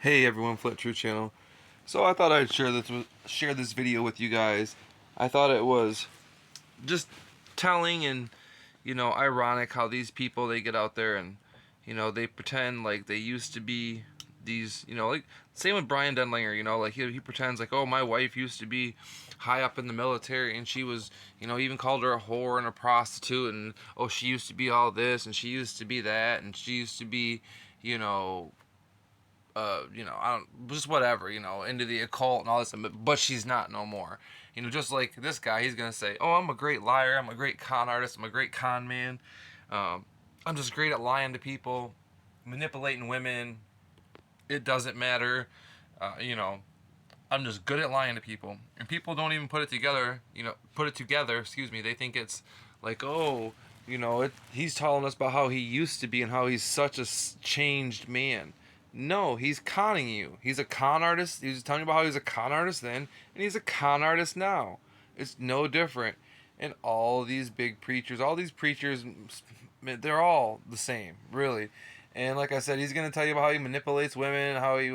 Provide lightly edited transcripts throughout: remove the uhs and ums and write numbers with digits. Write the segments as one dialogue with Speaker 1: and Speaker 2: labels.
Speaker 1: Hey everyone, Flip True Channel. So I thought I'd share this video with you guys. I thought it was just telling and ironic how these people, they get out there and they pretend like they used to be these, like same with Brian Denlinger. Like he pretends like, oh, my wife used to be high up in the military and she was, even called her a whore and a prostitute, and oh, she used to be all this and she used to be that and she used to be, you know I don't, just whatever, into the occult and all this, but she's not no more. Just like this guy, he's gonna say, "Oh, I'm a great liar. I'm a great con artist. I'm a great con man. I'm just great at lying to people, manipulating women. It doesn't matter. Uh, you know, I'm just good at lying to people." And people don't even put it together. Put it together. Excuse me. They think it's like, oh, he's telling us about how he used to be and how he's such a changed man. No, he's conning you. He's a con artist. He was telling you about how he's a con artist then, and he's a con artist now. It's no different. And all these big preachers, all these preachers, they're all the same, really. And like I said, he's gonna tell you about how he manipulates women, how he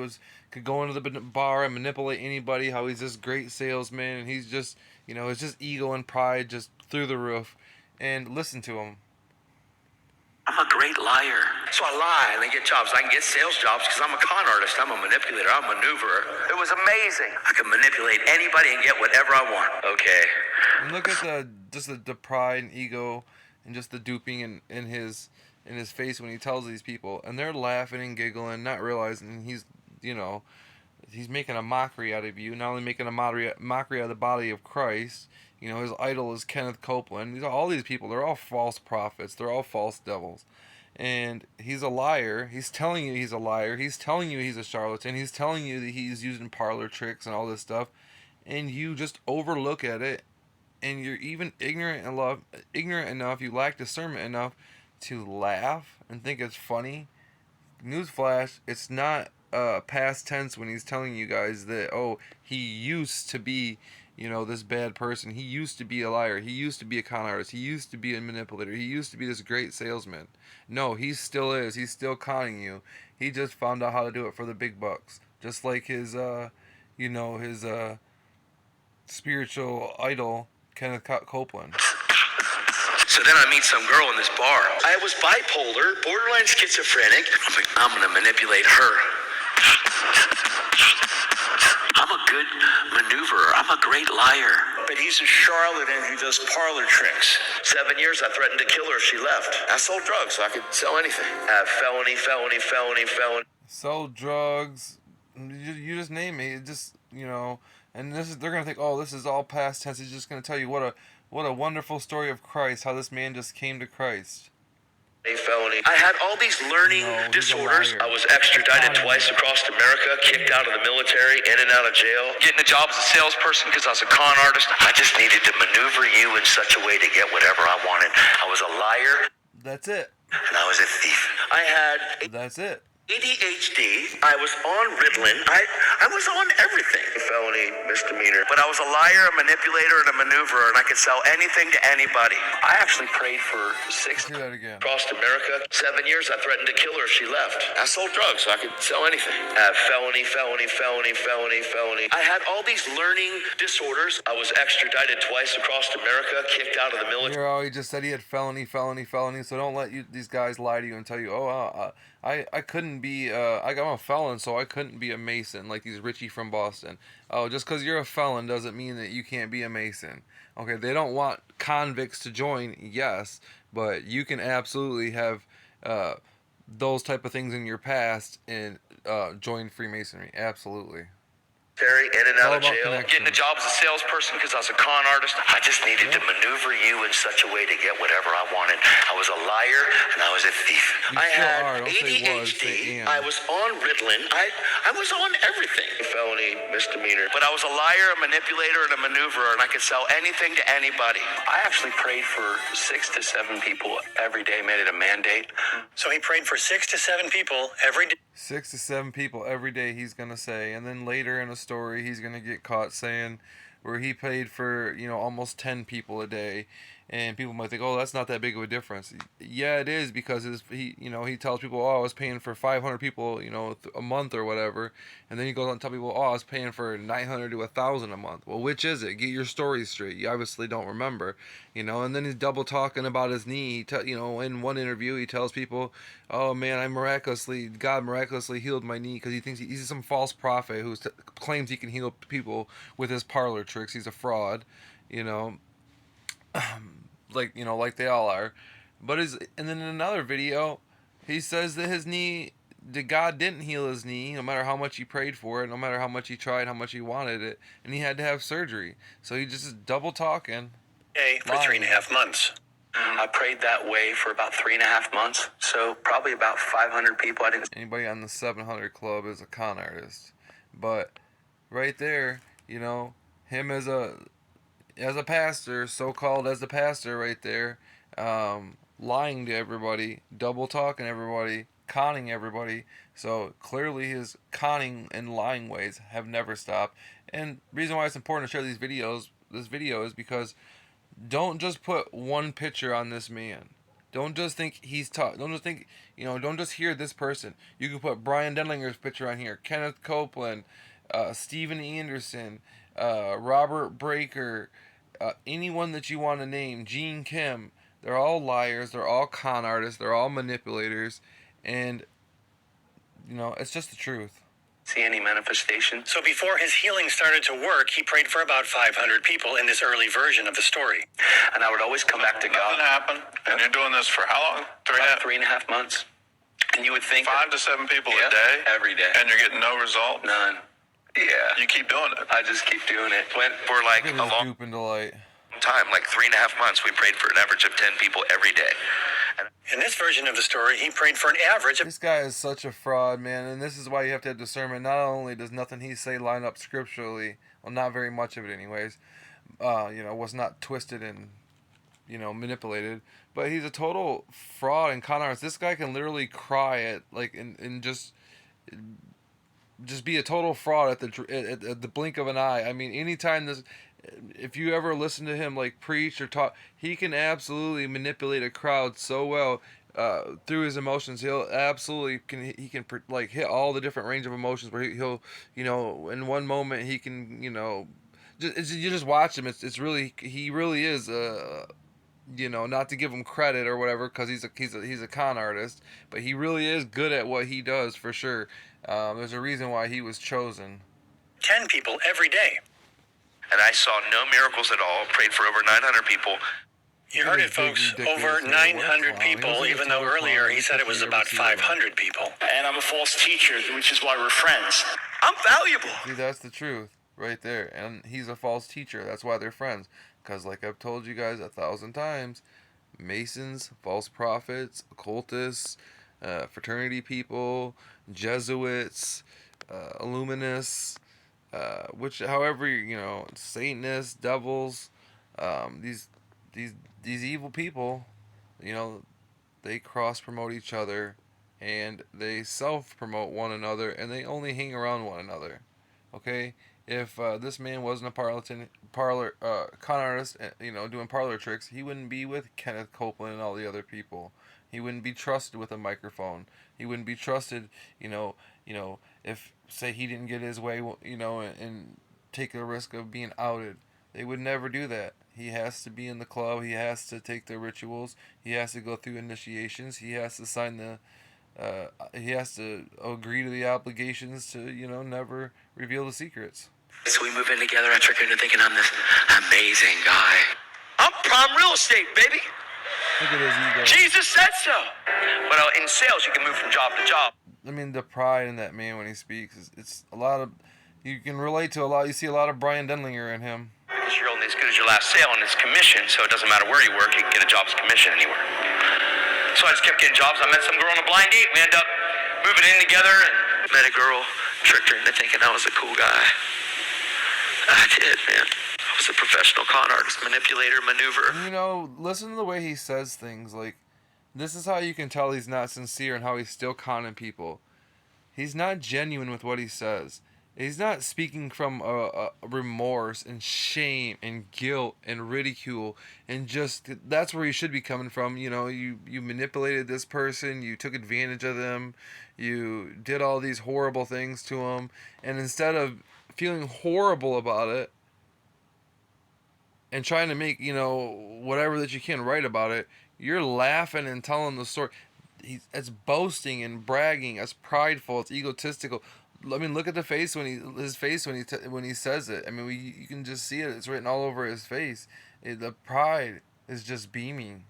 Speaker 1: could go into the bar and manipulate anybody, how he's this great salesman, and he's just, it's just ego and pride just through the roof. And listen to him.
Speaker 2: I'm a great liar. So I lie and I get jobs. I can get sales jobs because I'm a con artist. I'm a manipulator. I'm a maneuverer. It was amazing. I can manipulate anybody and get whatever I want. Okay.
Speaker 1: And look at the pride and ego and just the duping in his face when he tells these people, and they're laughing and giggling, not realizing he's making a mockery out of you. Not only making a mockery out of the body of Christ. His idol is Kenneth Copeland. All these people, they're all false prophets. They're all false devils. And he's a liar. He's telling you he's a liar. He's telling you he's a charlatan. He's telling you that he's using parlor tricks and all this stuff. And you just overlook at it. And you're even ignorant enough, you lack discernment enough to laugh and think it's funny. Newsflash, it's not past tense when he's telling you guys that, oh, he used to be, this bad person. He used to be a liar. He used to be a con artist. He used to be a manipulator. He used to be this great salesman. No, he still is. He's still conning you. He just found out how to do it for the big bucks. Just like his spiritual idol, Kenneth Copeland.
Speaker 2: So then I meet some girl in this bar. I was bipolar, borderline schizophrenic. I'm like, I'm going to manipulate her. I'm a good maneuverer. I'm a great liar. But he's a charlatan who does parlor tricks. 7 years, I threatened to kill her if she left. I sold drugs, so I could sell anything. I have felony.
Speaker 1: Sold drugs. You just name it. It just, and they're going to think, oh, this is all past tense. He's just going to tell you what a wonderful story of Christ, how this man just came to Christ.
Speaker 2: Felony. I had all these learning disorders. I was extradited twice across America, kicked out of the military, in and out of jail, getting a job as a salesperson because I was a con artist. I just needed to maneuver you in such a way to get whatever I wanted. I was a liar.
Speaker 1: That's it.
Speaker 2: And I was a thief.
Speaker 1: That's it.
Speaker 2: ADHD. I was on Ritalin. I was on everything. Felony, misdemeanor. But I was a liar, a manipulator, and a maneuverer, and I could sell anything to anybody. I actually prayed for
Speaker 1: Let's do that again.
Speaker 2: Across America. 7 years, I threatened to kill her if she left. I sold drugs, so I could sell anything. I have felony. I had all these learning disorders. I was extradited twice across America, kicked out of the military.
Speaker 1: He just said he had felony. So don't let these guys lie to you and tell you, oh, I couldn't be, I'm a felon, so I couldn't be a Mason, like these Richie from Boston. Oh, just because you're a felon doesn't mean that you can't be a Mason. Okay, they don't want convicts to join, yes, but you can absolutely have those type of things in your past and join Freemasonry, absolutely.
Speaker 2: In and out of jail, getting a job as a salesperson because I was a con artist. I just needed to maneuver you in such a way to get whatever I wanted. I was a liar and I was a thief. I had ADHD. I was on Ritalin. I was on everything. Felony, misdemeanor. But I was a liar, a manipulator, and a maneuverer, and I could sell anything to anybody. I actually prayed for 6 to 7 people every day, made it a mandate. So he prayed for 6 to 7 people every day.
Speaker 1: 6 to 7 people every day, he's going to say. And then later in a story, he's going to get caught saying where he paid for, almost 10 people a day. And people might think, oh, that's not that big of a difference. Yeah, it is, because he tells people, oh, I was paying for 500 people, a month or whatever, and then he goes on and tell people, oh, I was paying for 900 to 1,000 a month. Well, which is it? Get your story straight. You obviously don't remember, And then he's double talking about his knee. In one interview, he tells people, oh man, God miraculously healed my knee, because he thinks he's some false prophet who claims he can heal people with his parlor tricks. He's a fraud, you know. Like they all are. And then in another video, he says that God didn't heal his knee, no matter how much he prayed for it, no matter how much he tried, how much he wanted it, and he had to have surgery. So he just is double talking.
Speaker 2: For 3.5 months. I prayed that way for about 3.5 months, so probably about 500 people.
Speaker 1: Anybody on the 700 club is a con artist, but right there, him as a pastor, so-called as a pastor right there, lying to everybody, double talking everybody, conning everybody. So clearly his conning and lying ways have never stopped. And the reason why it's important to share this video is because don't just put one picture on this man. Don't just think he's tough. Don't just think, don't just hear this person. You can put Brian Denlinger's picture on here, Kenneth Copeland, Steven Anderson, Robert Breaker, anyone that you want to name, Gene Kim. They're all liars. They're all con artists. They're all manipulators. And, it's just the truth.
Speaker 2: See any manifestation? So before his healing started to work, he prayed for about 500 people in this early version of the story. And I would always come back to God.
Speaker 3: Nothing happened. And you're doing this for how long?
Speaker 2: 3.5 months. And you would think
Speaker 3: 5 to 7 people a day?
Speaker 2: Every day.
Speaker 3: And you're getting no result?
Speaker 2: None. Yeah.
Speaker 3: You keep doing it.
Speaker 2: I just keep doing it. Went for like a long time, like 3.5 months, we prayed for an average of 10 people every day. In this version of the story, he prayed for an average of...
Speaker 1: This guy is such a fraud, man, and this is why you have to have discernment. Not only does nothing he say line up scripturally, well, not very much of it anyways, was not twisted and, manipulated, but he's a total fraud and con artist. This guy can literally cry at, and just be a total fraud at the blink of an eye. I mean, anytime if you ever listen to him preach or talk, he can absolutely manipulate a crowd so well through his emotions. He'll absolutely hit all the different range of emotions where he'll in one moment he can you just watch him. He really is not to give him credit or whatever, because he's a con artist, but he really is good at what he does for sure. There's a reason why he was chosen.
Speaker 2: 10 people every day. And I saw no miracles at all. Prayed for over 900 people. You heard it, folks. Over 900 people, even though earlier he said it was about 500 people. And I'm a false teacher, which is why we're friends. I'm valuable.
Speaker 1: See, that's the truth right there. And he's a false teacher. That's why they're friends. Because like I've told you guys 1,000 times, Masons, false prophets, occultists, fraternity people, Jesuits, Illuminists, Satanists, devils, these evil people, they cross promote each other, and they self promote one another, and they only hang around one another. Okay, if this man wasn't a con artist, doing parlor tricks, he wouldn't be with Kenneth Copeland and all the other people. He wouldn't be trusted with a microphone. He wouldn't be trusted, if, say, he didn't get his way, and take the risk of being outed. They would never do that. He has to be in the club. He has to take the rituals. He has to go through initiations. He has to sign he has to agree to the obligations to, never reveal the secrets.
Speaker 2: So we move in together. I trick her into thinking I'm this amazing guy. I'm prime real estate, baby.
Speaker 1: Look at his ego.
Speaker 2: Jesus said so. But in sales, you can move from job to job.
Speaker 1: I mean, the pride in that man when he speaks, it's a lot of, you can relate to a lot, you see a lot of Brian Denlinger in him.
Speaker 2: Because you're only as good as your last sale, and it's commission, so it doesn't matter where you work, you can get a job as commission anywhere. So I just kept getting jobs. I met some girl on a blind date. We ended up moving in together, and met a girl, tricked her into thinking I was a cool guy. I did, man. I was a professional con artist, manipulator, maneuver.
Speaker 1: Listen to the way he says things. This is how you can tell he's not sincere and how he's still conning people. He's not genuine with what he says. He's not speaking from a remorse and shame and guilt and ridicule, and just that's where you should be coming from. You manipulated this person, you took advantage of them, you did all these horrible things to them, and instead of feeling horrible about it and trying to make whatever that you can write about it, you're laughing and telling the story. It's boasting and bragging. It's prideful. It's egotistical. I mean, look at the face his face when he says it. I mean, you can just see it. It's written all over his face. The pride is just beaming.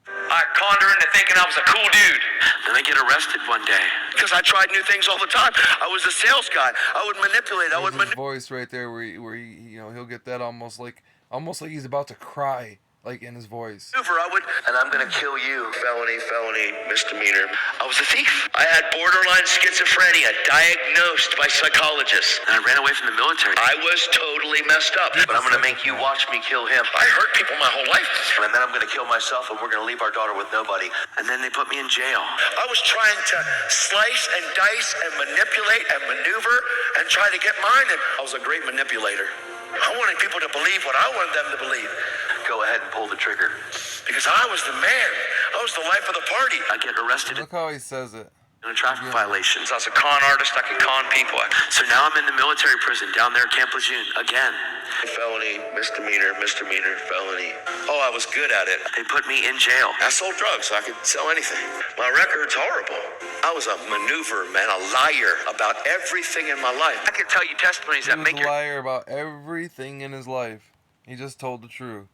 Speaker 2: I conned her into thinking I was a cool dude. Then I get arrested one day. Because I tried new things all the time. I was a sales guy. I would manipulate.
Speaker 1: His voice right there where he he'll get that almost like he's about to cry. Like in his voice.
Speaker 2: And I'm gonna kill you. Felony, misdemeanor. I was a thief. I had borderline schizophrenia, diagnosed by psychologists. And I ran away from the military. I was totally messed up. But I'm gonna make you watch me kill him. I hurt people my whole life. And then I'm gonna kill myself, and we're gonna leave our daughter with nobody. And then they put me in jail. I was trying to slice and dice and manipulate and maneuver and try to get mine. And I was a great manipulator. I wanted people to believe what I wanted them to believe. Go ahead and pull the trigger. Because I was the man. I was the life of the party. I get arrested.
Speaker 1: Look how he says it.
Speaker 2: In a traffic violations. I was a con artist. I could con people. So now I'm in the military prison down there at Camp Lejeune again. Felony, misdemeanor, felony. Oh, I was good at it. They put me in jail. I sold drugs, so I could sell anything. My record's horrible. I was a maneuver man, a liar about everything in my life. I can tell you testimonies that make
Speaker 1: a liar about everything in his life. He just told the truth.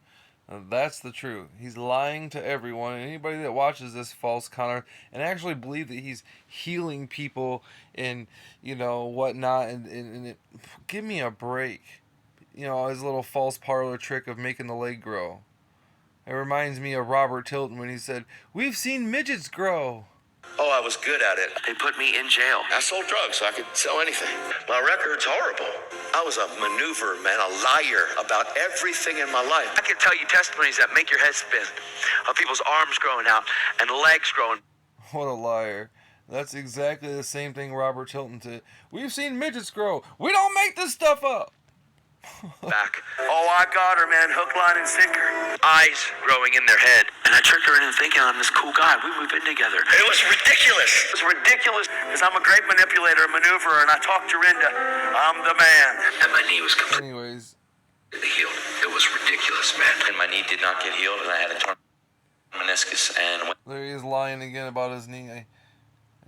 Speaker 1: That's the truth. He's lying to everyone. Anybody that watches this false con and actually believe that he's healing people and whatnot, and it, give me a break. His little false parlor trick of making the leg grow. It reminds me of Robert Tilton when he said, "We've seen midgets grow."
Speaker 2: Oh, I was good at it. They put me in jail. I sold drugs, so I could sell anything. My record's horrible. I was a maneuver man, a liar about everything in my life. I can tell you testimonies that make your head spin of people's arms growing out and legs growing.
Speaker 1: What a liar. That's exactly the same thing Robert Tilton did. We've seen midgets grow. We don't make this stuff up.
Speaker 2: Back. Oh, I got her, man. Hook, line, and sinker. Eyes growing in their head. And I tricked her into thinking I'm this cool guy. We've been together. It was ridiculous. It was ridiculous because I'm a great manipulator, maneuverer, and I talked her into I'm the man. And my knee was completely healed. It was ridiculous, man. And my knee did not get healed, and I had a torn meniscus. And
Speaker 1: there he is lying again about his knee.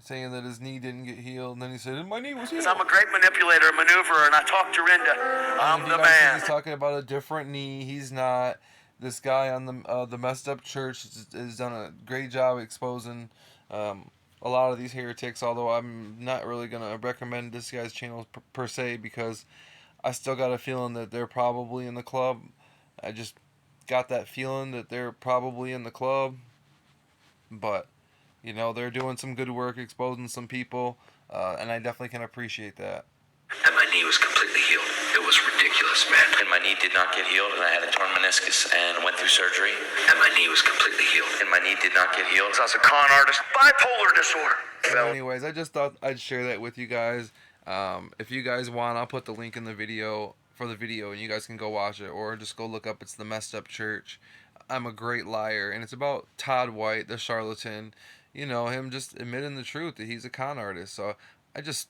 Speaker 1: Saying that his knee didn't get healed, and then he said, "My knee was healed."
Speaker 2: I'm a great manipulator, maneuverer, and I talked her into I'm the man.
Speaker 1: He's talking about a different knee. He's not. This guy on the messed up church has done a great job exposing a lot of these heretics. Although I'm not really gonna recommend this guy's channel per se, because I still got a feeling that they're probably in the club. I just got that feeling that they're probably in the club, but. They're doing some good work exposing some people, and I definitely can appreciate that.
Speaker 2: And my knee was completely healed. It was ridiculous, man. And my knee did not get healed, and I had a torn meniscus and went through surgery. And my knee was completely healed. And my knee did not get healed. I was a con artist. Bipolar disorder.
Speaker 1: So anyways, I just thought I'd share that with you guys. If you guys want, I'll put the link in the video and you guys can go watch it, or just go look up It's the Messed Up Church. I'm a Great Liar, and it's about Todd White, the charlatan. Him just admitting the truth that he's a con artist. So I just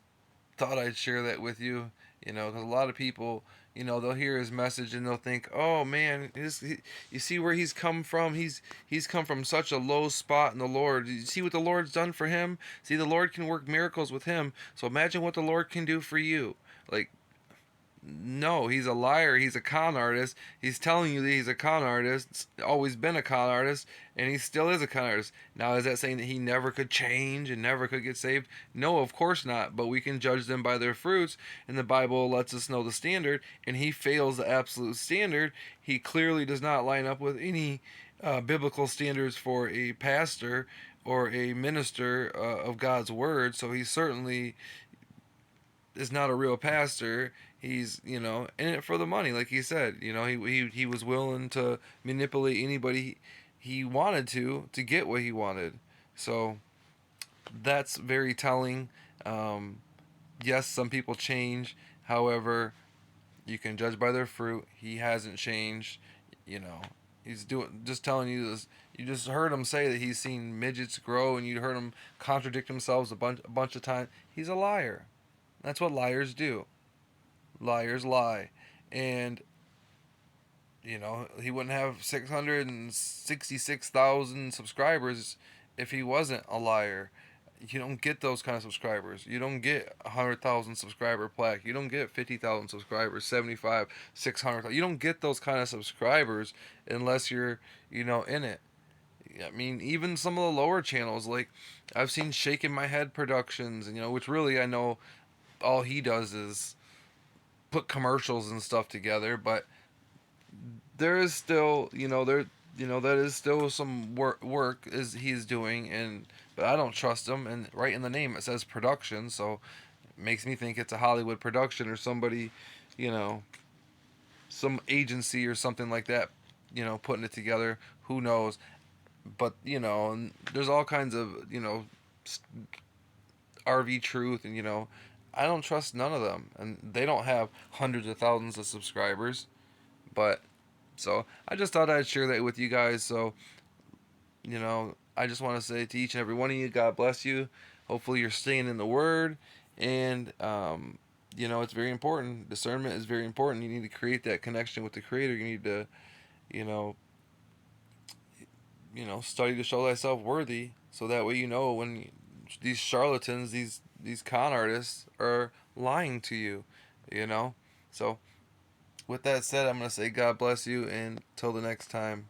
Speaker 1: thought I'd share that with you, because a lot of people, they'll hear his message and they'll think, oh man, you see where he's come from? He's come from such a low spot in the Lord. You see what the Lord's done for him? See, the Lord can work miracles with him. So imagine what the Lord can do for you. Like, no, he's a liar. He's a con artist. He's telling you that he's a con artist. Always been a con artist, and he still is a con artist. Now, is that saying that he never could change and never could get saved? No, of course not. But we can judge them by their fruits, and the Bible lets us know the standard, and he fails the absolute standard. He clearly does not line up with any biblical standards for a pastor or a minister of God's word. So he certainly is not a real pastor. He's, in it for the money, like he said. He was willing to manipulate anybody he wanted to get what he wanted. So that's very telling. yes, some people change. However, you can judge by their fruit. He hasn't changed. You know, he's doing just telling you this. You just heard him say that he's seen midgets grow, and you heard him contradict themselves a bunch of times. He's a liar. That's what liars do. Liars lie, and he wouldn't have 666,000 subscribers if he wasn't a liar. You don't get those kind of subscribers. You don't get 100,000 subscriber plaque. You don't get 50,000 subscribers, 75, 600. You don't get those kind of subscribers unless you're, in it. I mean, even some of the lower channels, like I've seen Shaking My Head Productions, and which really I know all he does is put commercials and stuff together, but there is still, that is still some work is he's doing, and but I don't trust him. And right in the name it says production, so it makes me think it's a Hollywood production or somebody, you know, some agency or something like that, putting it together. Who knows? But and there's all kinds of RV Truth, and I don't trust none of them, and they don't have hundreds of thousands of subscribers, but. So I just thought I'd share that with you guys. So, I just want to say to each and every one of you, God bless you. Hopefully you're staying in the Word. And, it's very important. Discernment is very important. You need to create that connection with the Creator. You need to, you know, study to show thyself worthy. So that way when these charlatans, these con artists are lying to you. So with that said, I'm going to say God bless you, and till the next time.